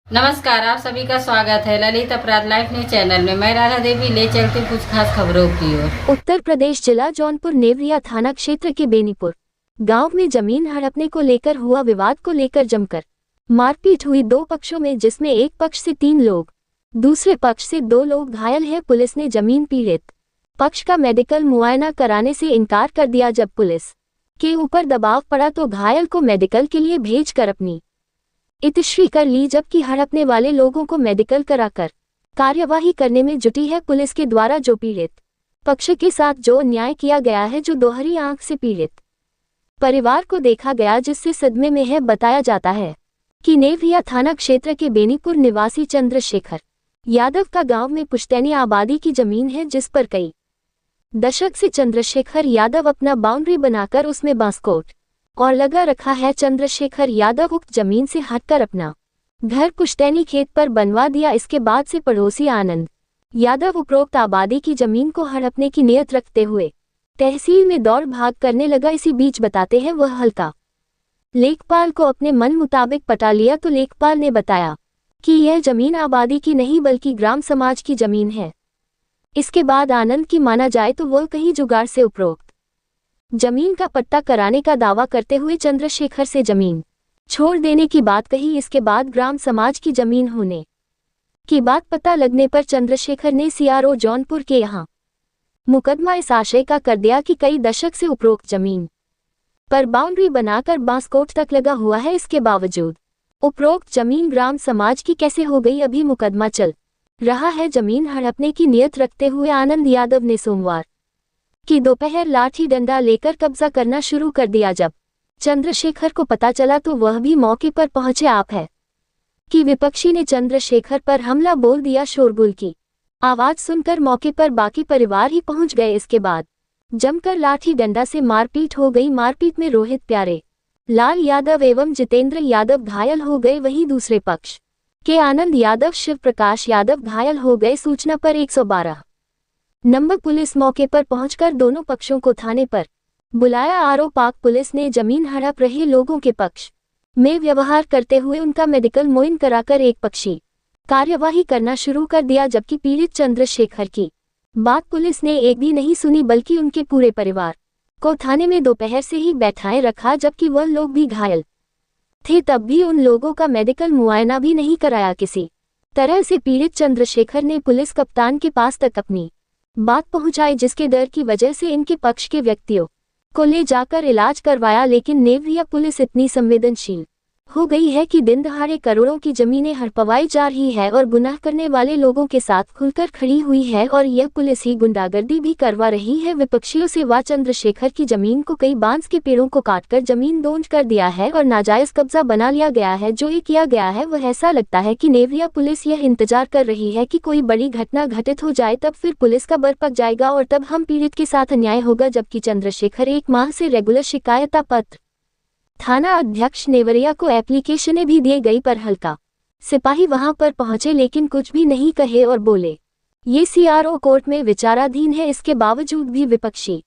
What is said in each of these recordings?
नमस्कार, आप सभी का स्वागत है ललित अपराध लाइव न्यूज चैनल में। मैं राधा देवी ले चलती कुछ खास खबरों की ओर। उत्तर प्रदेश जिला जौनपुर नेवरिया थाना क्षेत्र के बेनीपुर गांव में जमीन हड़पने को लेकर हुआ विवाद को लेकर जमकर मारपीट हुई दो पक्षों में, जिसमें एक पक्ष से 3 लोग, दूसरे पक्ष से 2 लोग घायल हैं। पुलिस ने जमीन पीड़ित पक्ष का मेडिकल मुआयना कराने से इनकार कर दिया। जब पुलिस के ऊपर दबाव पड़ा तो घायल को मेडिकल के लिए भेजकर अपनी इतिश्री कर ली, जबकि हड़पने वाले लोगों को मेडिकल कराकर कार्यवाही करने में जुटी है पुलिस के द्वारा। जो पीड़ित पक्ष के साथ जो अन्याय किया गया है, जो दोहरी आंख से पीड़ित परिवार को देखा गया, जिससे सदमे में है। बताया जाता है कि नेवरिया थाना क्षेत्र के बेनीपुर निवासी चंद्रशेखर यादव का गांव में पुश्तैनी आबादी की जमीन है, जिस पर कई दशक से चंद्रशेखर यादव अपना बाउंड्री बनाकर उसमें बांसकोट और लगा रखा है। चंद्रशेखर यादव उक्त जमीन से हटकर अपना घर पुश्तैनी खेत पर बनवा दिया। इसके बाद से पड़ोसी आनंद यादव उपरोक्त आबादी की जमीन को हड़पने की नियत रखते हुए तहसील में दौड़ भाग करने लगा। इसी बीच बताते हैं वह हल्का लेखपाल को अपने मन मुताबिक पटा लिया, तो लेखपाल ने बताया कि यह जमीन आबादी की नहीं बल्कि ग्राम समाज की जमीन है। इसके बाद आनंद की माना जाए तो वह कहीं जुगाड़ से उपरोक्त जमीन का पट्टा कराने का दावा करते हुए चंद्रशेखर से जमीन छोड़ देने की बात कही। इसके बाद ग्राम समाज की जमीन होने की बात पता लगने पर चंद्रशेखर ने सीआरओ जौनपुर के यहां मुकदमा इस आशय का कर दिया कि कई दशक से उपरोक्त जमीन पर बाउंड्री बनाकर बांसकोट तक लगा हुआ है। इसके बावजूद उपरोक्त जमीन ग्राम समाज की कैसे हो गई, अभी मुकदमा चल रहा है। जमीन हड़पने की नियत रखते हुए आनंद यादव ने सोमवार कि दोपहर लाठी डंडा लेकर कब्जा करना शुरू कर दिया। जब चंद्रशेखर को पता चला तो वह भी मौके पर पहुंचे। आप है कि विपक्षी ने चंद्रशेखर पर हमला बोल दिया। शोरगुल की आवाज सुनकर मौके पर बाकी परिवार ही पहुंच गए। इसके बाद जमकर लाठी डंडा से मारपीट हो गई। मारपीट में रोहित प्यारे लाल यादव एवं जितेंद्र यादव घायल हो गए। वहीं दूसरे पक्ष के आनंद यादव शिव प्रकाश यादव घायल हो गए। सूचना पर 112 नंबर पुलिस मौके पर पहुंचकर दोनों पक्षों को थाने पर बुलाया। आरोपाक पुलिस ने जमीन हड़प रहे लोगों के पक्ष में व्यवहार करते हुए उनका मेडिकल मुआयना कराकर एक पक्षी कार्यवाही करना शुरू कर दिया। जबकि पीड़ित चंद्रशेखर की बात पुलिस ने एक भी नहीं सुनी, बल्कि उनके पूरे परिवार को थाने में दोपहर से ही बैठाए रखा। जबकि वह लोग भी घायल थे, तब भी उन लोगों का मेडिकल मुआयना भी नहीं कराया। किसी तरह से पीड़ित चंद्रशेखर ने पुलिस कप्तान के पास तक अपनी बात पहुंचाई, जिसके डर की वजह से इनके पक्ष के व्यक्तियों को ले जाकर इलाज करवाया। लेकिन नेवरिया पुलिस इतनी संवेदनशील हो गई है कि दिन दहाड़े करोड़ों की जमीनें हड़पवाई जा रही है और गुनाह करने वाले लोगों के साथ खुलकर खड़ी हुई है, और यह पुलिस ही गुंडागर्दी भी करवा रही है। विपक्षियों से वा चंद्रशेखर की जमीन को कई बांस के पेड़ों को काटकर जमीन दोंज कर दिया है और नाजायज कब्जा बना लिया गया है। जो ये किया गया है वह ऐसा लगता है कि नेवरिया पुलिस यह इंतजार कर रही है कि कोई बड़ी घटना घटित हो जाए, तब फिर पुलिस का बर पक जाएगा और तब हम पीड़ित के साथ अन्याय होगा। जबकि चंद्रशेखर 1 माह से रेगुलर शिकायत पत्र थाना अध्यक्ष नेवरिया को एप्लीकेशनें भी दी गई, पर हल्का सिपाही वहां पर पहुंचे लेकिन कुछ भी नहीं कहे और बोले ये सीआरओ कोर्ट में विचाराधीन है। इसके बावजूद भी विपक्षी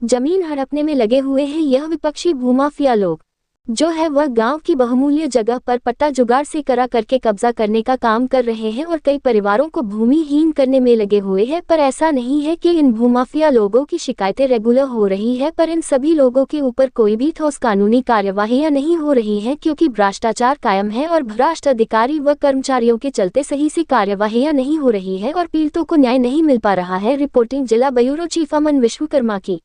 जमीन हड़पने में लगे हुए हैं। यह विपक्षी भूमाफिया लोग जो है वह गांव की बहुमूल्य जगह पर पट्टा जुगाड़ से करा करके कब्जा करने का काम कर रहे हैं और कई परिवारों को भूमिहीन करने में लगे हुए हैं। पर ऐसा नहीं है कि इन भूमाफिया लोगों की शिकायतें रेगुलर हो रही है, पर इन सभी लोगों के ऊपर कोई भी ठोस कानूनी कार्यवाहियां नहीं हो रही है, क्योंकि भ्रष्टाचार कायम है और भ्रष्ट अधिकारी व कर्मचारियों के चलते सही से कार्यवाहियां नहीं हो रही है और पीड़ितों को न्याय नहीं मिल पा रहा है। रिपोर्टिंग जिला ब्यूरो चीफ अमन विश्वकर्मा की।